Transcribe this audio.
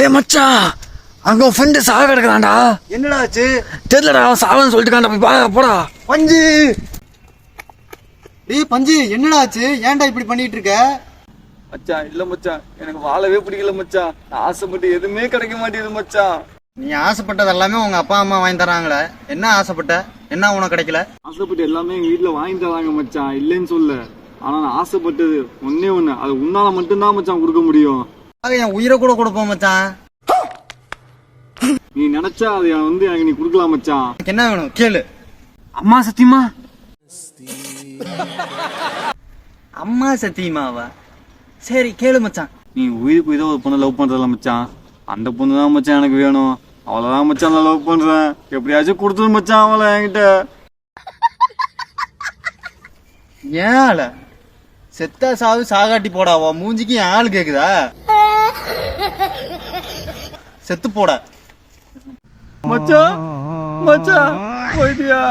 ஏய் மச்சான், அங்க உன் ஃப்ரெண்டு சாக கிடக்குறான்டா. என்னடா ஆச்சு? தெரியலடா, அவன் சாவன்னு சொல்லிட்டு போய் பாக்க போடா. பஞ்சு, டேய் பஞ்சு, என்னடா ஆச்சு? ஏன்டா இப்படி பண்ணிட்டு இருக்க? மச்சான் இல்ல மச்சான், எனக்கு வாழவே பிடிக்கல மச்சான். நான் ஆசைப்பட்டு எதுவுமே கிடைக்க மாட்டேங்குது மச்சான். நீ ஆசைப்பட்டது எல்லாமே உங்க அப்பா அம்மா வாங்கி தராங்களே. என்ன ஆசைப்பட்ட? என்ன உனக்கு கிடைக்கல? ஆசைப்பட்டு எல்லாமே எங்க வீட்டுல வாங்கி தராங்க மச்சான், இல்லைன்னு சொல்ல. ஆனா நான் ஆசைப்பட்டது ஒன்னே ஒண்ணு, அது உன்னால மட்டும்தான் மச்சான் கொடுக்க முடியும். என் உயிரை கூட கொடுப்போம் மச்சான். நீ நினைச்சா அதை எனக்கு நீ கொடுக்கலாம் மச்சான். எனக்கு என்ன வேணும் கேளு. அம்மா சத்தியமா? அம்மா சத்தியமாவா? சரி கேளு மச்சான். நீ உயிருக்கு ஏதோ ஒரு பொண்ணை லவ் பண்றதுல மச்சான், அந்த பொண்ணு தான் மச்சான் எனக்கு வேணும். அவளதான் மச்சான் நான் லவ் பண்றேன். எப்படியாச்சும் கொடுத்துரு மச்சான் அவளை என்கிட்ட. ஏன் செத்தா சாவு சாகாட்டி போடாவா? மூஞ்சிக்கு என் ஆள் கேக்குதா? செத்து போட மச்சான். மச்சான் போயிட்டியா?